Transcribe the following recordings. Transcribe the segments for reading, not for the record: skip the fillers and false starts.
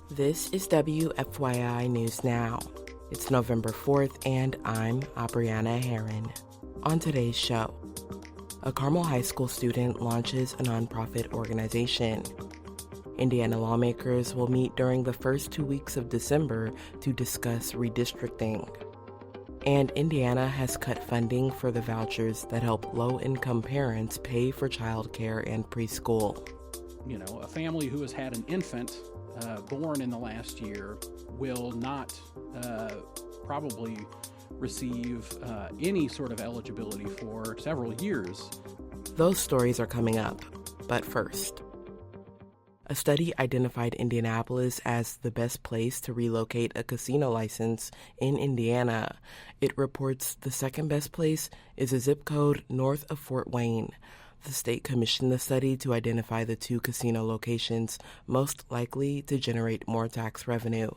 This is WFYI News Now. It's November 4th, and I'm Abriana Herron. On today's show, a Carmel High School student launches a nonprofit organization. Indiana lawmakers will meet during the first 2 weeks of December to discuss redistricting. And Indiana has cut funding for the vouchers that help low-income parents pay for childcare and preschool. You know, a family who has had an infant born in the last year will not probably receive any sort of eligibility for several years. Those stories are coming up, but first. A study identified Indianapolis as the best place to relocate a casino license in Indiana. It reports the second best place is a zip code north of Fort Wayne. The state commissioned the study to identify the 2 casino locations most likely to generate more tax revenue.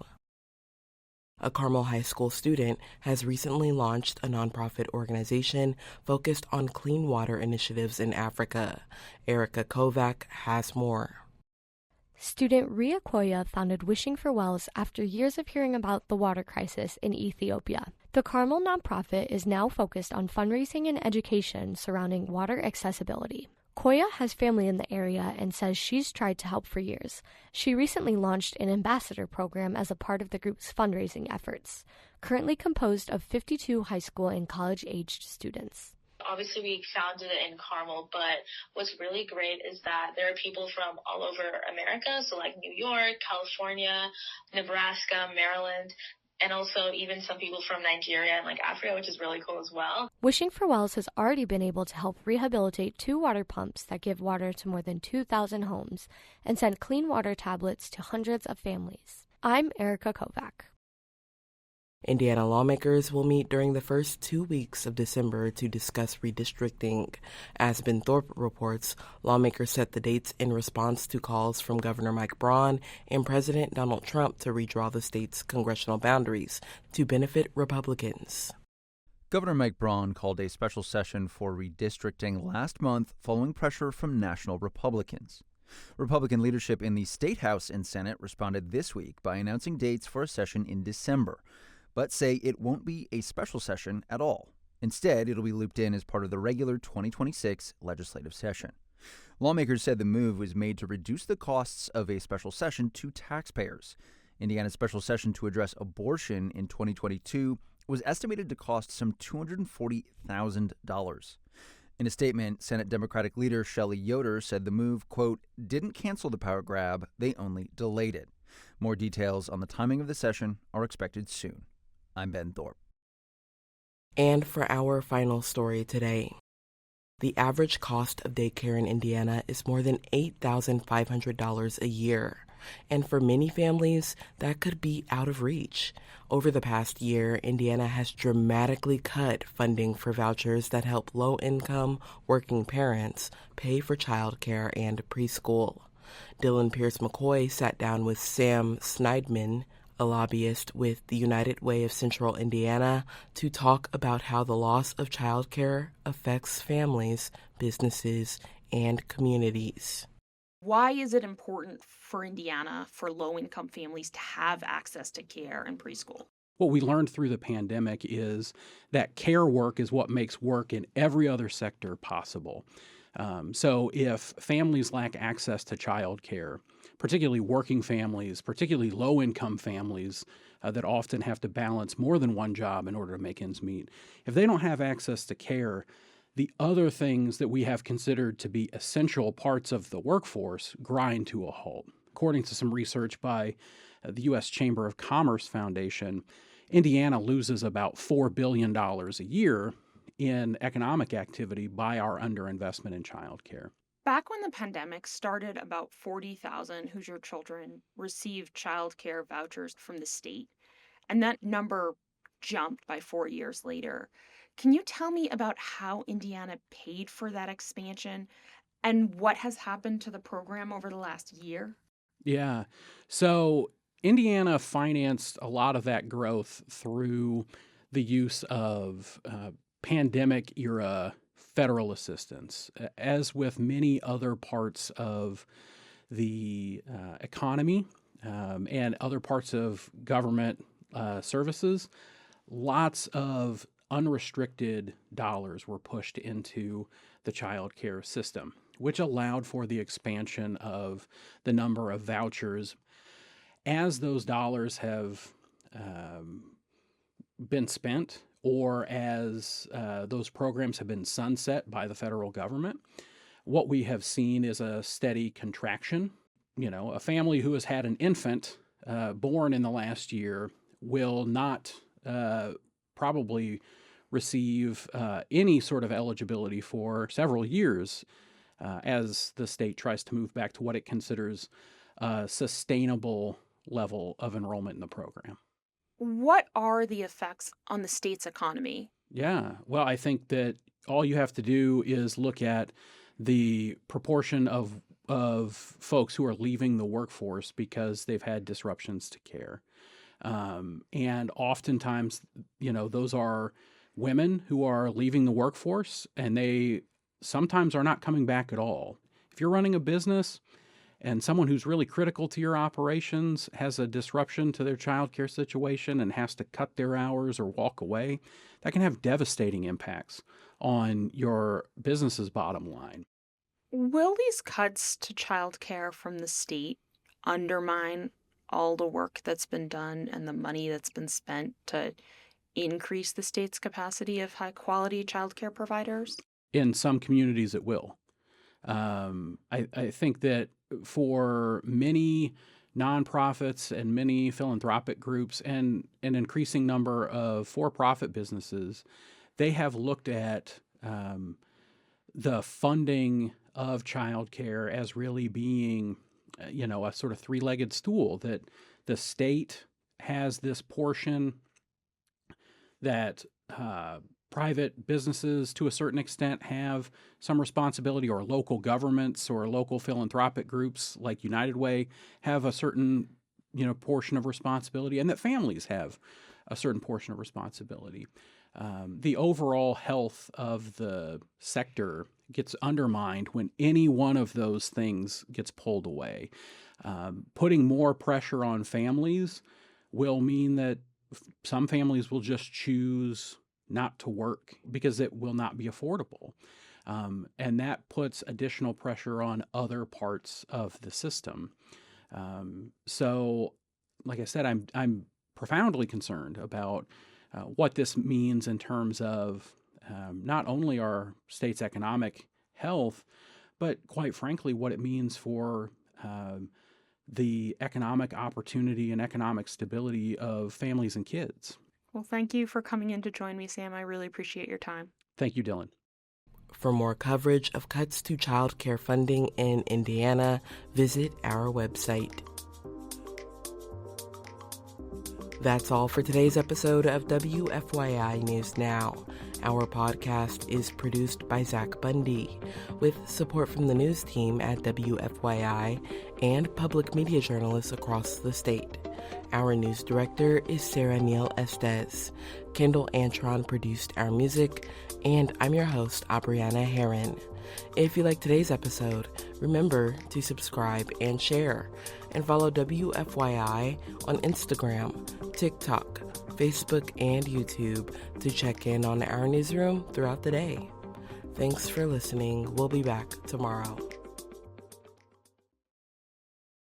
A Carmel High School student has recently launched a nonprofit organization focused on clean water initiatives in Africa. Erica Kovac has more. Student Ria Koya founded Wishing for Wells after years of hearing about the water crisis in Ethiopia. The Carmel nonprofit is now focused on fundraising and education surrounding water accessibility. Koya has family in the area and says she's tried to help for years. She recently launched an ambassador program as a part of the group's fundraising efforts, currently composed of 52 high school and college-aged students. Obviously, we founded it in Carmel, but what's really great is that there are people from all over America, so like New York, California, Nebraska, Maryland, and also even some people from Nigeria and like Africa, which is really cool as well. Wishing for Wells has already been able to help rehabilitate 2 water pumps that give water to more than 2,000 homes and send clean water tablets to hundreds of families. I'm Erica Kovac. Indiana lawmakers will meet during the first 2 weeks of December to discuss redistricting. As Ben Thorpe reports, lawmakers set the dates in response to calls from Governor Mike Braun and President Donald Trump to redraw the state's congressional boundaries to benefit Republicans. Governor Mike Braun called a special session for redistricting last month following pressure from national Republicans. Republican leadership in the State House and Senate responded this week by announcing dates for a session in December, but say it won't be a special session at all. Instead, it'll be looped in as part of the regular 2026 legislative session. Lawmakers said the move was made to reduce the costs of a special session to taxpayers. Indiana's special session to address abortion in 2022 was estimated to cost some $240,000. In a statement, Senate Democratic leader Shelley Yoder said the move, quote, didn't cancel the power grab, they only delayed it. More details on the timing of the session are expected soon. I'm Ben Thorpe. And for our final story today, the average cost of daycare in Indiana is more than $8,500 a year. And for many families, that could be out of reach. Over the past year, Indiana has dramatically cut funding for vouchers that help low-income working parents pay for childcare and preschool. Dylan Pierce McCoy sat down with Sam Sneidman, a lobbyist with the United Way of Central Indiana, to talk about how the loss of childcare affects families, businesses, and communities. Why is it important for Indiana for low-income families to have access to care and preschool? What we learned through the pandemic is that care work is what makes work in every other sector possible. So if families lack access to childcare, particularly working families, particularly low-income families that often have to balance more than one job in order to make ends meet, if they don't have access to care, the other things that we have considered to be essential parts of the workforce grind to a halt. According to some research by the U.S. Chamber of Commerce Foundation, Indiana loses about $4 billion a year in economic activity by our underinvestment in childcare. Back when the pandemic started, about 40,000 Hoosier children received childcare vouchers from the state, and that number jumped by 4 years later. Can you tell me about how Indiana paid for that expansion and what has happened to the program over the last year? Yeah. So Indiana financed a lot of that growth through the use of pandemic-era federal assistance. As with many other parts of the economy, and other parts of government services, lots of unrestricted dollars were pushed into the child care system, which allowed for the expansion of the number of vouchers. As those dollars have been spent, or as those programs have been sunset by the federal government, what we have seen is a steady contraction. A family who has had an infant born in the last year will not probably receive any sort of eligibility for several years as the state tries to move back to what it considers a sustainable level of enrollment in the program. What are the effects on the state's economy? Yeah, well, I think that all you have to do is look at the proportion of folks who are leaving the workforce because they've had disruptions to care. And oftentimes, those are women who are leaving the workforce, and they sometimes are not coming back at all. If you're running a business and someone who's really critical to your operations has a disruption to their childcare situation and has to cut their hours or walk away, that can have devastating impacts on your business's bottom line. Will these cuts to childcare from the state undermine all the work that's been done and the money that's been spent to increase the state's capacity of high-quality childcare providers? In some communities, it will. I think that for many nonprofits and many philanthropic groups and an increasing number of for-profit businesses, they have looked at the funding of childcare as really being, a sort of three-legged stool, that the state has this portion that private businesses, to a certain extent, have some responsibility, or local governments or local philanthropic groups like United Way have a certain, portion of responsibility, and that families have a certain portion of responsibility. The overall health of the sector gets undermined when any one of those things gets pulled away. Putting more pressure on families will mean that some families will just choose not to work because it will not be affordable. And that puts additional pressure on other parts of the system. So, like I said, I'm profoundly concerned about what this means in terms of not only our state's economic health, but quite frankly, what it means for the economic opportunity and economic stability of families and kids. Well, thank you for coming in to join me, Sam. I really appreciate your time. Thank you, Dylan. For more coverage of cuts to child care funding in Indiana, visit our website. That's all for today's episode of WFYI News Now. Our podcast is produced by Zach Bundy, with support from the news team at WFYI and public media journalists across the state. Our news director is Sarah Neal-Estes. Kendall Antron produced our music, and I'm your host, Abriana Herron. If you like today's episode, remember to subscribe and share, and follow WFYI on Instagram, TikTok, Facebook, and YouTube to check in on our newsroom throughout the day. Thanks for listening. We'll be back tomorrow.